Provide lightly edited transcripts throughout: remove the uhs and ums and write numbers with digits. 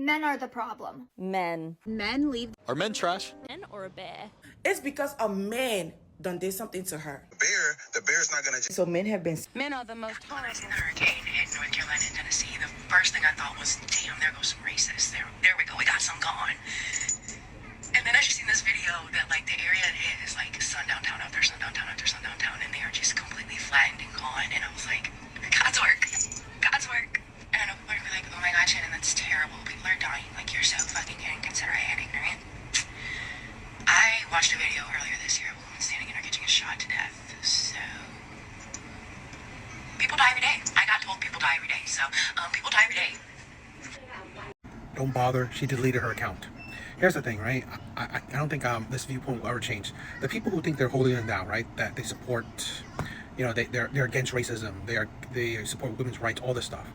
Men are the problem. Men. Men leave. Are men trash? Men or a bear? It's because a man done did something to her. The bear's not gonna. So men have been. Men are the most When I horrible. seen the hurricane hit North Carolina and Tennessee, the first thing I thought was, damn, there goes some racists. There we go, we got some gone. And then I just seen this video that, like, the area it hit is, like, sundown town after sundown town after sundown town, and they are just completely flattened and gone. And I was like, God's work. God's work. And I know people are gonna be like, oh my God, Shannon, that's terrible. People are dying. Like, you're so fucking inconsiderate and ignorant. I watched a video earlier this year of a woman standing in her kitchen getting shot to death. So, people die every day. I got told people die every day. So, people die every day. Don't bother. She deleted her account. Here's the thing, right? I don't think this viewpoint will ever change. The people who think they're holier than thou, right? That they support, you know, they're against racism. They support women's rights, all this stuff.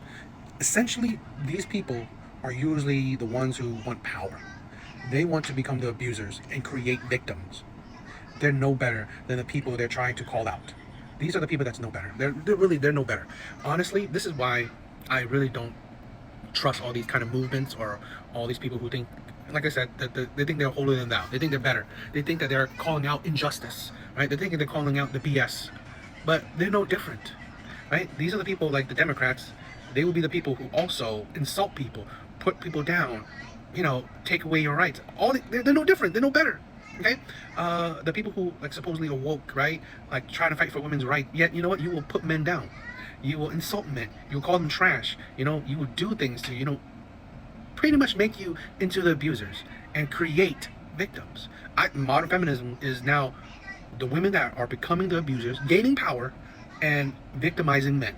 Essentially, these people are usually the ones who want power. They want to become the abusers and create victims. They're no better than the people they're trying to call out. These are the people that's no better. They're no better. Honestly, this is why I really don't trust all these kind of movements or all these people who think, like I said, that they think they're holier than thou. They think they're better. They think that they're calling out injustice, right? They think they're calling out the BS, but they're no different, right? These are the people like the Democrats. They will be the people who also insult people, put people down, you know, take away your rights. They're no different. They're no better. Okay, the people who like supposedly are woke, right? Like trying to fight for women's rights. Yet you know what? You will put men down. You will insult men. You will call them trash. You know, you will do things to, you know, pretty much make you into the abusers and create victims. Modern feminism is now the women that are becoming the abusers, gaining power, and victimizing men.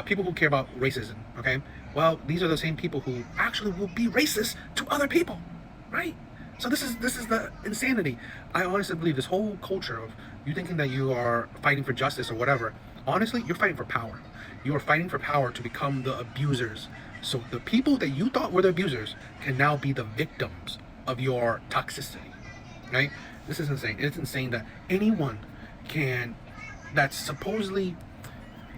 People who care about racism. Okay, well, these are the same people who actually will be racist to other people, right? So this is the insanity. I honestly believe this whole culture of you thinking that you are fighting for justice or whatever, honestly, you're fighting for power. You are fighting for power to become the abusers. So the people that you thought were the abusers can now be the victims of your toxicity, right? This is insane. It's insane that anyone that's supposedly,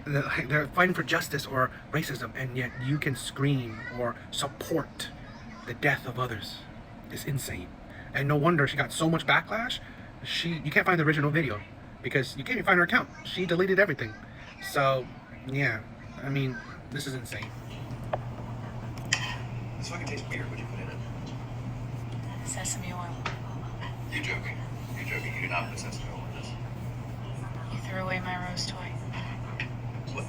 they're fighting for justice or racism, and yet you can scream or support the death of others. It's insane. And no wonder she got so much backlash. You can't find the original video because you can't even find her account. She deleted everything. So yeah, I mean, this is insane. This fucking tastes weird. What'd you put in it? Sesame oil. You're joking. You're joking. You did not put sesame oil in this. You threw away my rose toy. What?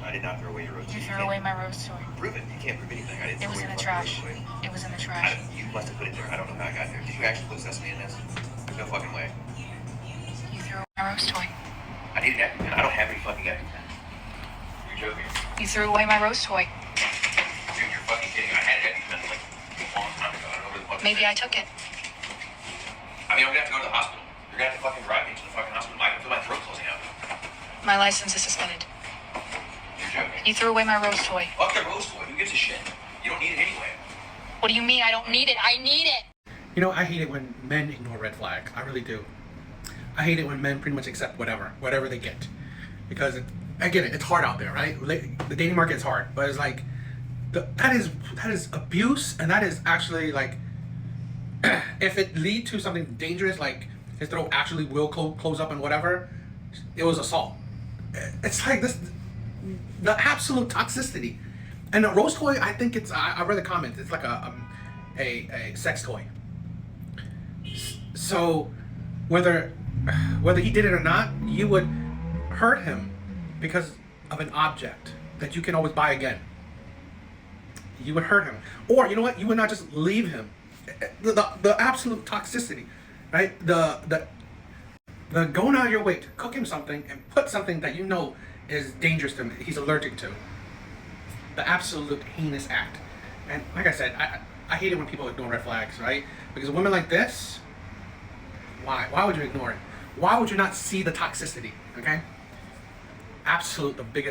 I did not throw away your rose. You threw away my rose toy. Prove it. You can't prove anything. I didn't. It throw was away in the your fucking trash. rose toy. It was in the trash. You must have put it there. I don't know how it got there. Did you actually put sesame in this? There's no fucking way. You threw away my rose toy. I need an EpiPen. I don't have any fucking EpiPen. You're joking. You threw away my rose toy. Dude, you're fucking kidding. I had an EpiPen like a long time ago. I don't know where the fuck. Maybe I took it. I mean, I'm gonna have to go to the hospital. You're gonna have to fucking drive me to the fucking hospital. I can feel my throat closing out. My license is suspended. You're joking. You threw away my rose toy. Fuck the rose toy. Who gives a shit? You don't need it anyway. What do you mean I don't need it? I need it! You know, I hate it when men ignore red flags. I really do. I hate it when men pretty much accept whatever they get. Because I get it, it's hard out there, right? The dating market is hard, but it's like that is abuse, and that is actually like if it lead to something dangerous, like his throat actually will close up and whatever, it was assault. It's like this, the absolute toxicity. And the rose toy, I think it's, I read the comments, it's like a sex toy. So whether he did it or not, you would hurt him because of an object that you can always buy again. You would hurt him. Or you know what, you would not just leave him. The absolute toxicity, right? The going out of your way to cook him something and put something that you know is dangerous to him, he's allergic to. The absolute heinous act. And like I said, I hate it when people ignore red flags, right? Because a woman like this, why would you ignore it? Why would you not see the toxicity? Okay,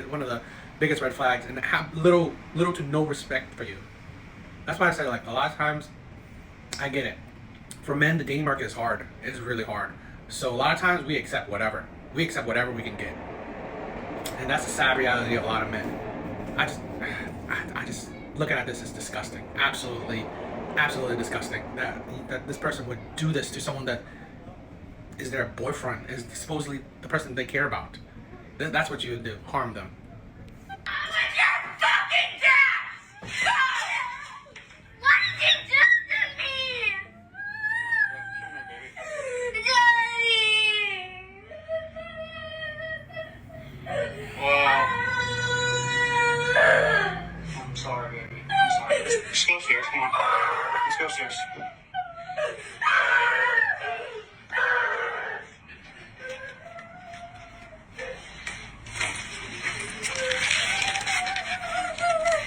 one of the biggest red flags, and have little to no respect for you. That's why I say, like, a lot of times I get it. For men, the dating market is hard. It's really hard. So a lot of times we accept whatever we can get, and that's the sad reality of a lot of men. looking at this is disgusting. Absolutely, absolutely disgusting. That this person would do this to someone that is their boyfriend, is supposedly the person they care about. That's what you would do. Harm them. I'm sorry, baby. I'm sorry. Let's go upstairs. Come on. Let's go upstairs.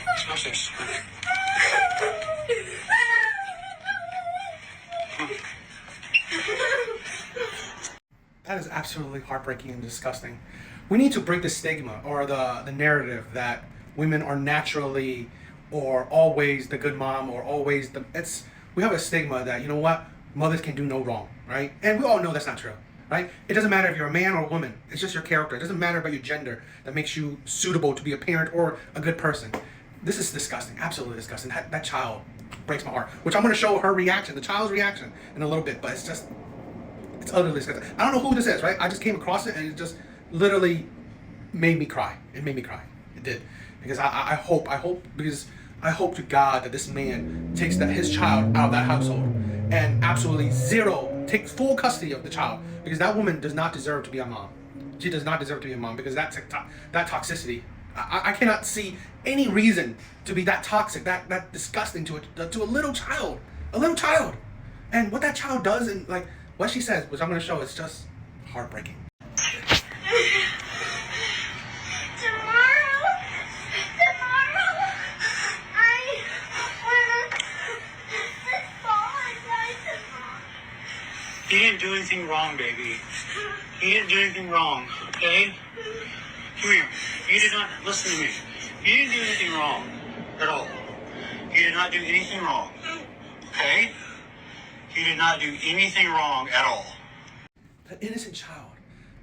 Let's go upstairs. That is absolutely heartbreaking and disgusting. We need to break the stigma or the narrative that women are naturally or always the good mom or always we have a stigma that, you know what, mothers can do no wrong, right? And we all know that's not true, right? It doesn't matter if you're a man or a woman. It's just your character. It doesn't matter about your gender that makes you suitable to be a parent or a good person. This is disgusting, absolutely disgusting. That child breaks my heart, which I'm going to show her reaction, the child's reaction in a little bit, but it's utterly disgusting. I don't know who this is, right? I just came across it and it just literally made me cry. It made me cry. It did. Because I hope to God that this man takes his child out of that household and absolutely takes full custody of the child, because that woman does not deserve to be a mom. She does not deserve to be a mom, because that toxicity, I cannot see any reason to be that toxic, that disgusting to a little child. And what that child does, and like what she says, which I'm going to show, is just heartbreaking. He didn't do anything wrong, baby. He didn't do anything wrong, okay? Come here. You did not listen to me. You didn't do anything wrong at all. You did not do anything wrong, okay? You did not do anything wrong at all. The innocent child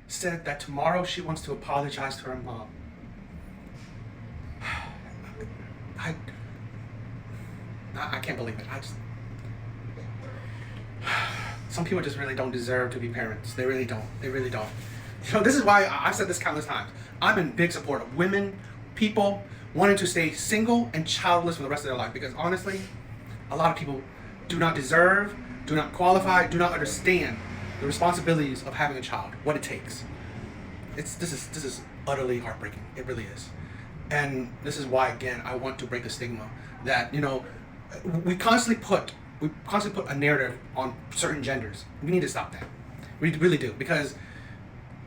said that tomorrow she wants to apologize to her mom. I can't believe it. Some people just really don't deserve to be parents. They really don't. They really don't. You know, this is why I've said this countless times. I'm in big support of women, people wanting to stay single and childless for the rest of their life. Because honestly, a lot of people do not deserve, do not qualify, do not understand the responsibilities of having a child, what it takes. This is utterly heartbreaking. It really is. And this is why, again, I want to break the stigma that, you know, we constantly put a narrative on certain genders. We need to stop that. We really do. Because,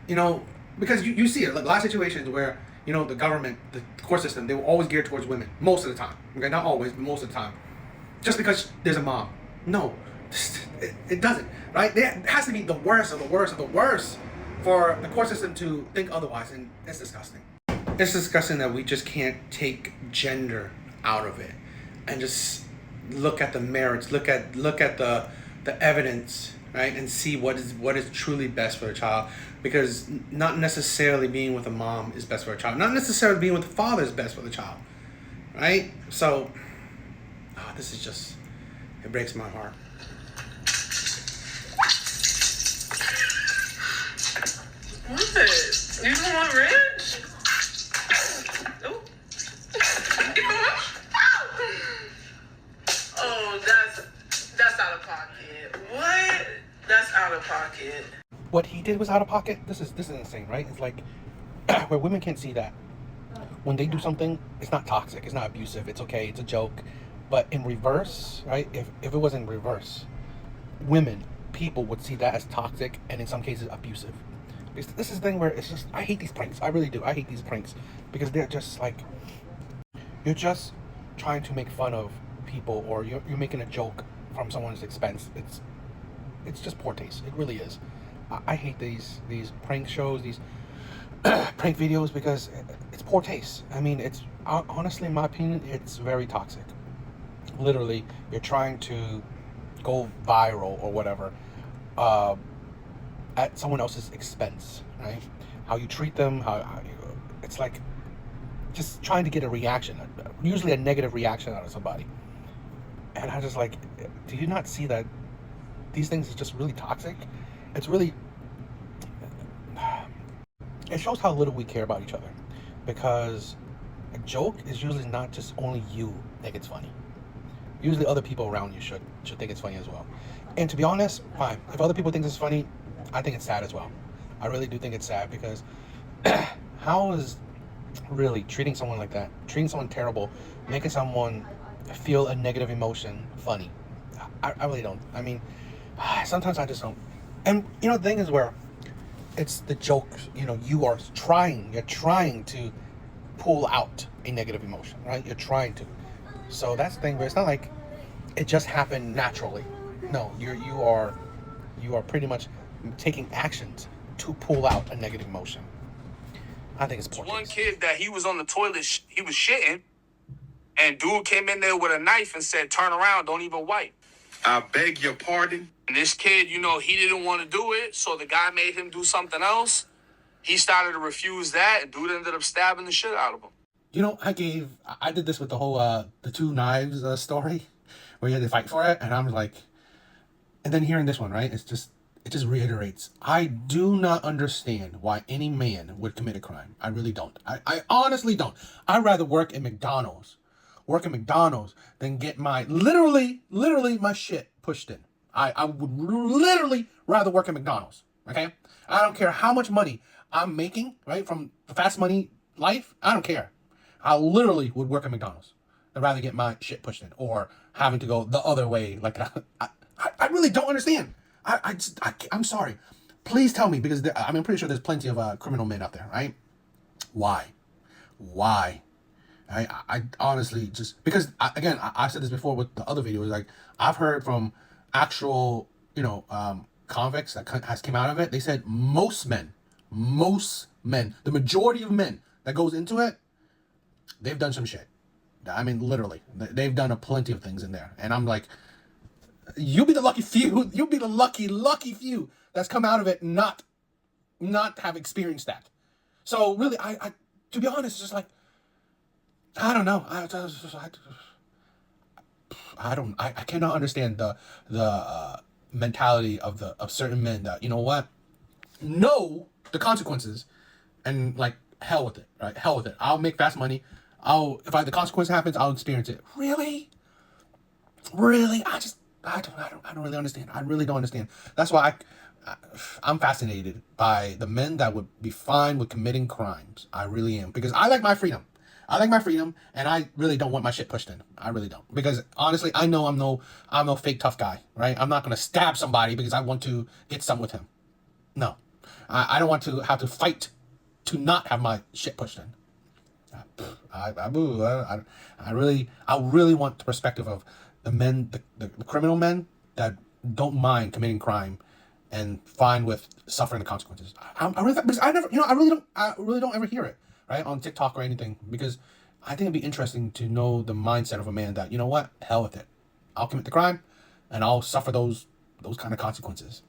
you know, you see it, like a lot of situations where, you know, the government, the court system, they were always geared towards women. Most of the time. Okay, not always, but most of the time. Just because there's a mom. No, it doesn't, right? It has to be the worst of the worst of the worst for the court system to think otherwise, and it's disgusting. It's disgusting that we just can't take gender out of it and just look at the merits, look at the evidence, right, and see what is truly best for a child. Because not necessarily being with a mom is best for a child. Not necessarily being with a father is best for the child, right? So, this is just, it breaks my heart. What? You don't want red? Nope. Oh, that's out of pocket. What? That's out of pocket. What he did was out of pocket. This is insane, right? It's like where women can't see that when they do something, it's not toxic, it's not abusive, it's okay, it's a joke. But in reverse, right? If it was in reverse, people would see that as toxic and in some cases abusive. This is the thing where it's just, I hate these pranks. I really do. I hate these pranks because they're just like, you're just trying to make fun of people, or you're making a joke from someone's expense. It's just poor taste. It really is. I hate these prank shows, these prank videos, because it's poor taste. I mean, it's honestly, in my opinion, it's very toxic. Literally, you're trying to go viral or whatever at someone else's expense, right? How you treat them, how it's like, just trying to get a reaction, usually a negative reaction out of somebody. And I just like, do you not see that these things is just really toxic? It's really, it shows how little we care about each other, because a joke is usually not just only you think it's funny. Usually other people around you should think it's funny as well. And to be honest, fine. If other people think it's funny, I think it's sad as well. I really do think it's sad, because how is really treating someone like that, treating someone terrible, making someone feel a negative emotion funny? I really don't. I mean, sometimes I just don't. And you know, the thing is where it's the joke, you know, you're trying to pull out a negative emotion, right? You're trying to. So that's the thing, but it's not like it just happened naturally. No, you are pretty much taking actions to pull out a negative emotion. I think it's poor. One kid that he was on the toilet, he was shitting, and dude came in there with a knife and said, "Turn around, don't even wipe." I beg your pardon? And this kid, you know, he didn't want to do it, so the guy made him do something else. He started to refuse that, and dude ended up stabbing the shit out of him. You know, I did this with the whole the two knives story, where you had to fight for it, and I'm like, and then hearing this one, right? It just reiterates. I do not understand why any man would commit a crime. I really don't. I honestly don't. I'd rather work at McDonald's than get my literally my shit pushed in. I would literally rather work at McDonald's. Okay, I don't care how much money I'm making, right, from the fast money life. I don't care. I literally would work at McDonald's. I'd rather get my shit pushed in, or having to go the other way. Like I really don't understand. I'm sorry. Please tell me, because I'm pretty sure there's plenty of criminal men out there, right? Why? I honestly just, because I said this before with the other videos. Like, I've heard from actual, you know, convicts that has came out of it. They said most men, the majority of men that goes into it, they've done some shit. I mean, literally, they've done plenty of things in there. And I'm like, you'll be the lucky few. You'll be the lucky few that's come out of it not have experienced that. So really, I to be honest, it's just like, I don't know. I cannot understand the mentality of certain men that, you know what, know the consequences, and like, hell with it, right? Hell with it. I'll make fast money. If the consequence happens, I'll experience it. Really? I don't really understand. I really don't understand. That's why I'm fascinated by the men that would be fine with committing crimes. I really am, because I like my freedom. And I really don't want my shit pushed in. I really don't, because honestly, I know I'm no fake tough guy, right? I'm not gonna stab somebody because I want to get some with him. No, I don't want to have to fight to not have my shit pushed in. I really want the perspective of the men, the criminal men that don't mind committing crime and fine with suffering the consequences. I really, because I really don't ever hear it, right, on TikTok or anything, because I think it'd be interesting to know the mindset of a man that, you know what, hell with it. I'll commit the crime and I'll suffer those kind of consequences.